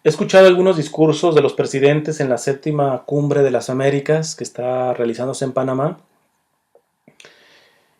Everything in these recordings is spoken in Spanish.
He escuchado algunos discursos de los presidentes en la séptima cumbre de las Américas que está realizándose en Panamá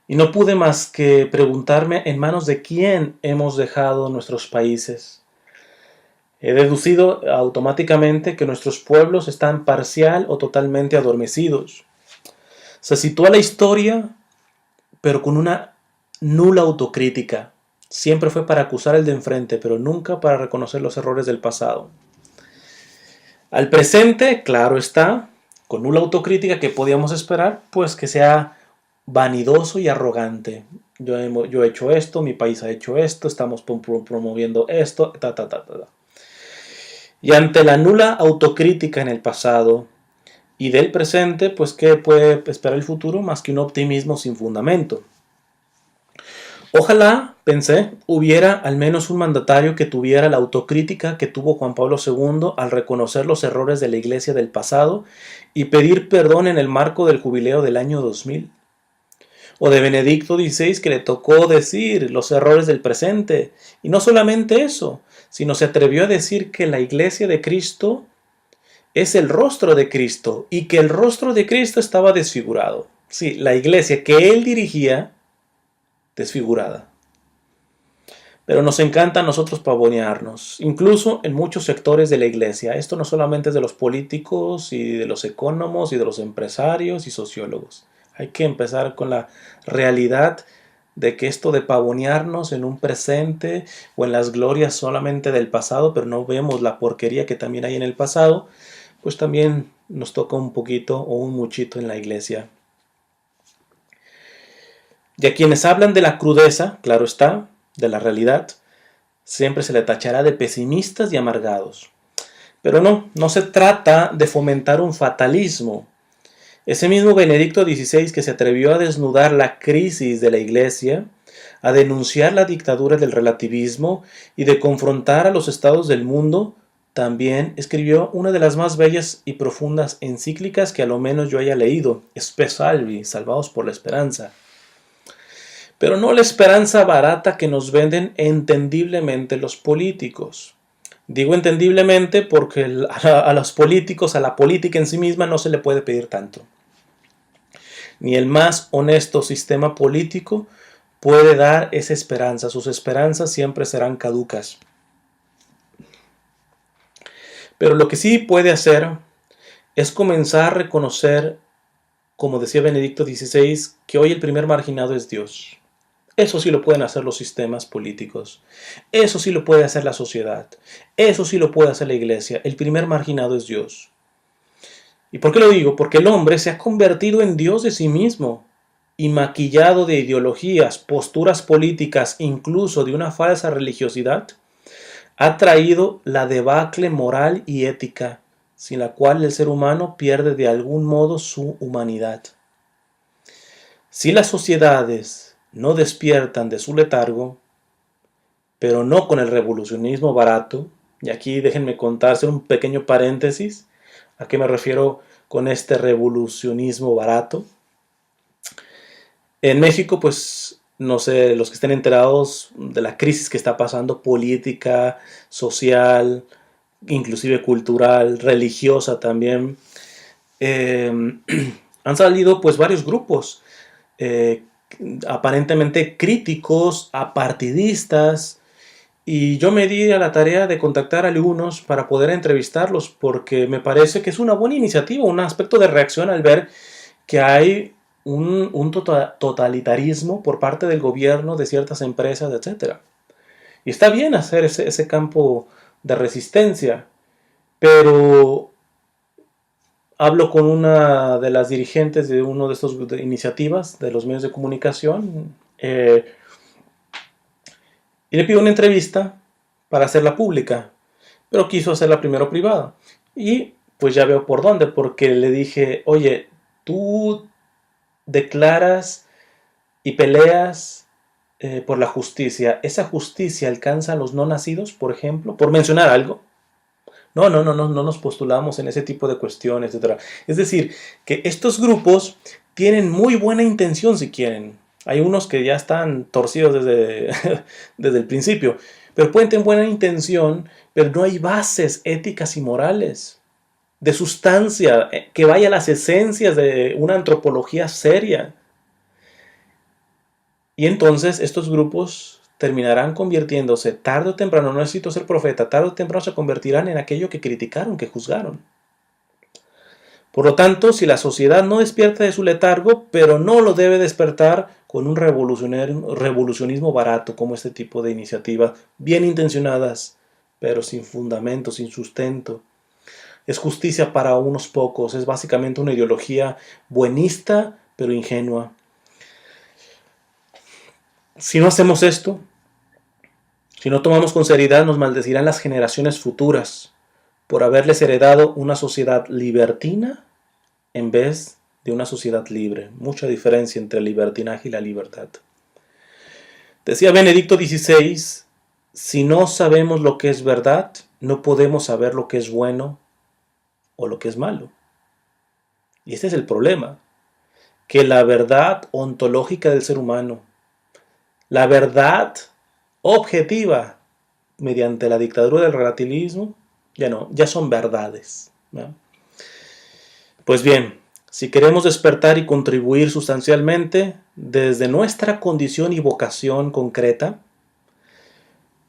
y no pude más que preguntarme en manos de quién hemos dejado nuestros países. He deducido automáticamente que nuestros pueblos están parcial o totalmente adormecidos. Se sitúa la historia, pero con una nula autocrítica. Siempre fue para acusar al de enfrente, pero nunca para reconocer los errores del pasado. Al presente, claro está, con nula autocrítica que podíamos esperar, pues que sea vanidoso y arrogante. Yo he hecho esto, mi país ha hecho esto, estamos promoviendo esto, ta. Y ante la nula autocrítica en el pasado y del presente, pues ¿qué puede esperar el futuro más que un optimismo sin fundamento? Ojalá, pensé, hubiera al menos un mandatario que tuviera la autocrítica que tuvo Juan Pablo II al reconocer los errores de la Iglesia del pasado y pedir perdón en el marco del jubileo del año 2000. O de Benedicto XVI, que le tocó decir los errores del presente. Y no solamente eso, sino se atrevió a decir que la Iglesia de Cristo es el rostro de Cristo y que el rostro de Cristo estaba desfigurado. Sí, la Iglesia que él dirigía, desfigurada. Pero nos encanta a nosotros pavonearnos, incluso en muchos sectores de la iglesia. Esto no solamente es de los políticos y de los economos y de los empresarios y sociólogos. Hay que empezar con la realidad de que esto de pavonearnos en un presente o en las glorias solamente del pasado, pero no vemos la porquería que también hay en el pasado, pues también nos toca un poquito o un muchito en la iglesia. Y a quienes hablan de la crudeza, claro está, de la realidad, siempre se le tachará de pesimistas y amargados. Pero no se trata de fomentar un fatalismo. Ese mismo Benedicto XVI que se atrevió a desnudar la crisis de la Iglesia, a denunciar la dictadura del relativismo y de confrontar a los estados del mundo, también escribió una de las más bellas y profundas encíclicas que a lo menos yo haya leído, Spe Salvi, Salvados por la Esperanza. Pero no la esperanza barata que nos venden entendiblemente los políticos. Digo entendiblemente porque a los políticos, a la política en sí misma no se le puede pedir tanto. Ni el más honesto sistema político puede dar esa esperanza. Sus esperanzas siempre serán caducas. Pero lo que sí puede hacer es comenzar a reconocer, como decía Benedicto XVI, que hoy el primer marginado es Dios. Eso sí lo pueden hacer los sistemas políticos. Eso sí lo puede hacer la sociedad. Eso sí lo puede hacer la iglesia. El primer marginado es Dios. ¿Y por qué lo digo? Porque el hombre se ha convertido en Dios de sí mismo y maquillado de ideologías, posturas políticas, incluso de una falsa religiosidad, ha traído la debacle moral y ética, sin la cual el ser humano pierde de algún modo su humanidad. Si las sociedades no despiertan de su letargo, pero no con el revolucionismo barato, y aquí déjenme contarse un pequeño paréntesis, ¿a qué me refiero con este revolucionismo barato? En México, pues, no sé, los que estén enterados de la crisis que está pasando, política, social, inclusive cultural, religiosa también, eh, han salido pues varios grupos eh, aparentemente críticos, apartidistas, y yo me di a la tarea de contactar a algunos para poder entrevistarlos, porque me parece que es una buena iniciativa, un aspecto de reacción al ver que hay un totalitarismo por parte del gobierno, de ciertas empresas, etcétera. Y está bien hacer ese campo de resistencia, pero hablo con una de las dirigentes de uno de estas iniciativas de los medios de comunicación y le pido una entrevista para hacerla pública, pero quiso hacerla primero privada. Y pues ya veo por dónde, porque le dije, oye, tú declaras y peleas por la justicia. ¿Esa justicia alcanza a los no nacidos, por ejemplo? Por mencionar algo. No nos postulamos en ese tipo de cuestiones, etc. Es decir, que estos grupos tienen muy buena intención si quieren. Hay unos que ya están torcidos desde, desde el principio. pero pueden tener buena intención, pero no hay bases éticas y morales, de sustancia, que vaya a las esencias de una antropología seria. Y entonces estos grupos terminarán convirtiéndose tarde o temprano, no necesito ser profeta, tarde o temprano se convertirán en aquello que criticaron, que juzgaron. Por lo tanto, si la sociedad no despierta de su letargo, pero no lo debe despertar con un revolucionismo barato, como este tipo de iniciativas, bien intencionadas, pero sin fundamento, sin sustento. Es justicia para unos pocos, es básicamente una ideología buenista, pero ingenua. Si no hacemos esto, si no tomamos con seriedad, nos maldecirán las generaciones futuras por haberles heredado una sociedad libertina en vez de una sociedad libre. Mucha diferencia entre el libertinaje y la libertad. Decía Benedicto XVI, si no sabemos lo que es verdad, no podemos saber lo que es bueno o lo que es malo. Y este es el problema, que la verdad ontológica del ser humano, la verdad objetiva mediante la dictadura del relativismo, ya son verdades, ¿no? Pues bien, si queremos despertar y contribuir sustancialmente desde nuestra condición y vocación concreta,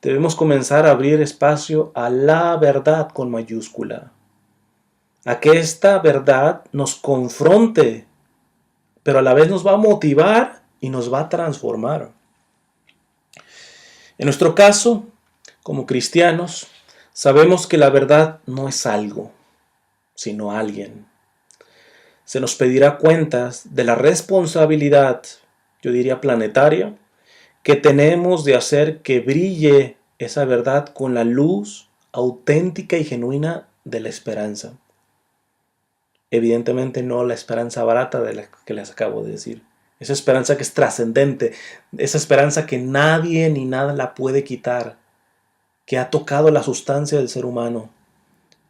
debemos comenzar a abrir espacio a la verdad con mayúscula, a que esta verdad nos confronte, pero a la vez nos va a motivar y nos va a transformar. En nuestro caso, como cristianos, sabemos que la verdad no es algo, sino alguien. Se nos pedirá cuentas de la responsabilidad, yo diría planetaria, que tenemos de hacer que brille esa verdad con la luz auténtica y genuina de la esperanza. Evidentemente no la esperanza barata de la que les acabo de decir. Esa esperanza que es trascendente, esa esperanza que nadie ni nada la puede quitar, que ha tocado la sustancia del ser humano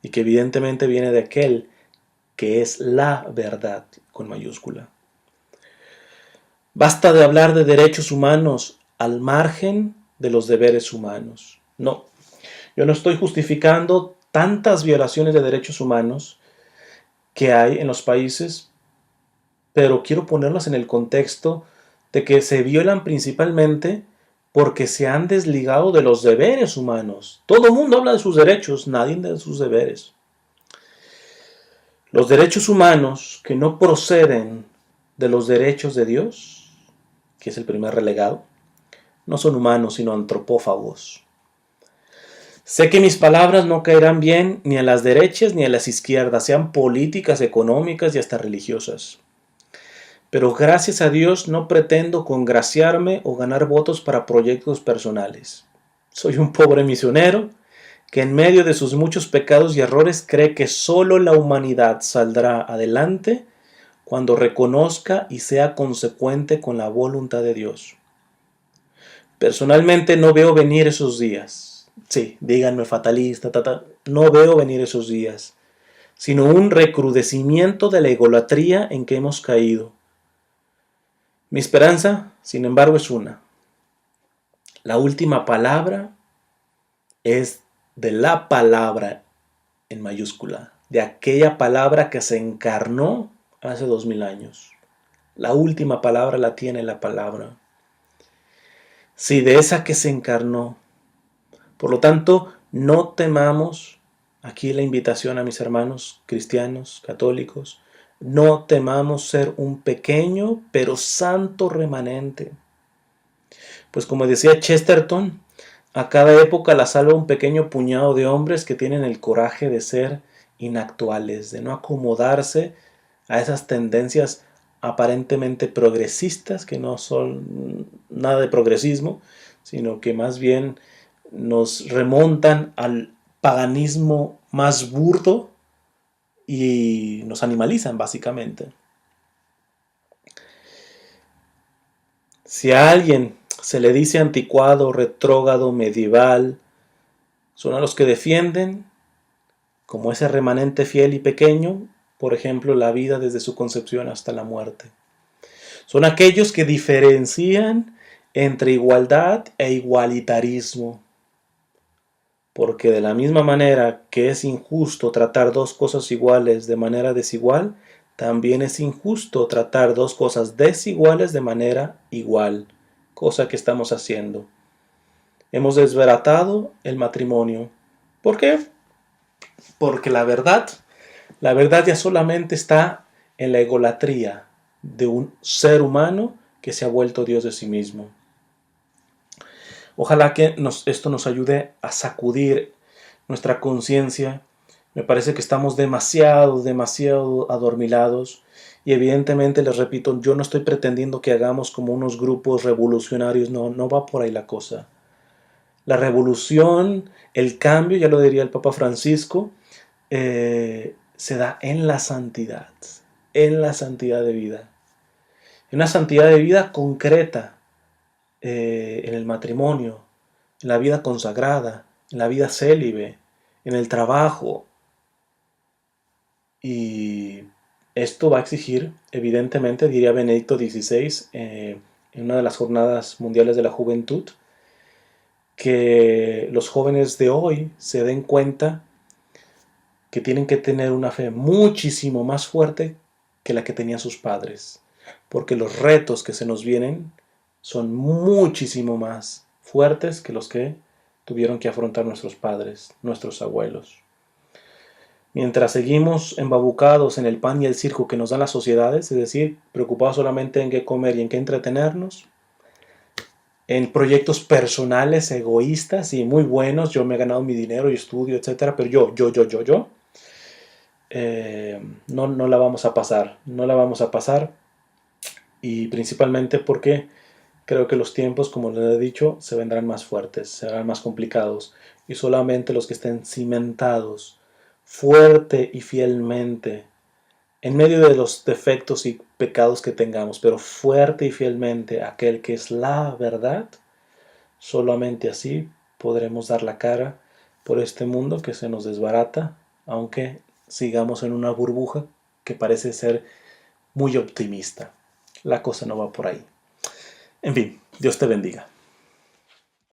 y que evidentemente viene de aquel que es la verdad con mayúscula. Basta de hablar de derechos humanos al margen de los deberes humanos. No, yo no estoy justificando tantas violaciones de derechos humanos que hay en los países, pero quiero ponerlas en el contexto de que se violan principalmente porque se han desligado de los deberes humanos. Todo el mundo habla de sus derechos, nadie de sus deberes. Los derechos humanos que no proceden de los derechos de Dios, que es el primer relegado, no son humanos sino antropófagos. Sé que mis palabras no caerán bien ni a las derechas ni a las izquierdas, sean políticas, económicas y hasta religiosas. Pero gracias a Dios no pretendo congraciarme o ganar votos para proyectos personales. Soy un pobre misionero que en medio de sus muchos pecados y errores cree que solo la humanidad saldrá adelante cuando reconozca y sea consecuente con la voluntad de Dios. Personalmente no veo venir esos días. Sí, díganme fatalista, no veo venir esos días, sino un recrudecimiento de la egolatría en que hemos caído. Mi esperanza, sin embargo, es una. La última palabra es de la palabra en mayúscula, de aquella palabra que se encarnó hace 2000 años. La última palabra la tiene la palabra. Sí, de esa que se encarnó. Por lo tanto, no temamos, aquí la invitación a mis hermanos cristianos, católicos, no temamos ser un pequeño pero santo remanente. Pues como decía Chesterton, a cada época la salva un pequeño puñado de hombres que tienen el coraje de ser inactuales, de no acomodarse a esas tendencias aparentemente progresistas, que no son nada de progresismo, sino que más bien nos remontan al paganismo más burdo y nos animalizan básicamente. Si a alguien se le dice anticuado, retrógrado, medieval, son a los que defienden, como ese remanente fiel y pequeño, por ejemplo, la vida desde su concepción hasta la muerte. Son aquellos que diferencian entre igualdad e igualitarismo. porque de la misma manera que es injusto tratar dos cosas iguales de manera desigual, también es injusto tratar dos cosas desiguales de manera igual, cosa que estamos haciendo. Hemos desbaratado el matrimonio. ¿Por qué? Porque la verdad ya solamente está en la egolatría de un ser humano que se ha vuelto Dios de sí mismo. Ojalá que esto nos ayude a sacudir nuestra conciencia. Me parece que estamos demasiado adormilados. Y evidentemente, les repito, yo no estoy pretendiendo que hagamos como unos grupos revolucionarios. No, no va por ahí la cosa. La revolución, el cambio, ya lo diría el Papa Francisco, se da en la santidad de vida. En una santidad de vida concreta, en el matrimonio, en la vida consagrada, en la vida célibe, en el trabajo. Y esto va a exigir, evidentemente, diría Benedicto XVI, en una de las jornadas mundiales de la juventud, que los jóvenes de hoy se den cuenta que tienen que tener una fe muchísimo más fuerte que la que tenían sus padres, porque los retos que se nos vienen son muchísimo más fuertes que los que tuvieron que afrontar nuestros padres, nuestros abuelos. Mientras seguimos embabucados en el pan y el circo que nos dan las sociedades, es decir, preocupados solamente en qué comer y en qué entretenernos, en proyectos personales, egoístas y muy buenos, yo me he ganado mi dinero y estudio, etcétera, pero yo, no la vamos a pasar, no la vamos a pasar, y principalmente porque creo que los tiempos, como les he dicho, se vendrán más fuertes, serán más complicados, y solamente los que estén cimentados fuerte y fielmente, en medio de los defectos y pecados que tengamos, pero fuerte y fielmente aquel que es la verdad, solamente así podremos dar la cara por este mundo que se nos desbarata, aunque sigamos en una burbuja que parece ser muy optimista. La cosa no va por ahí. En fin, Dios te bendiga.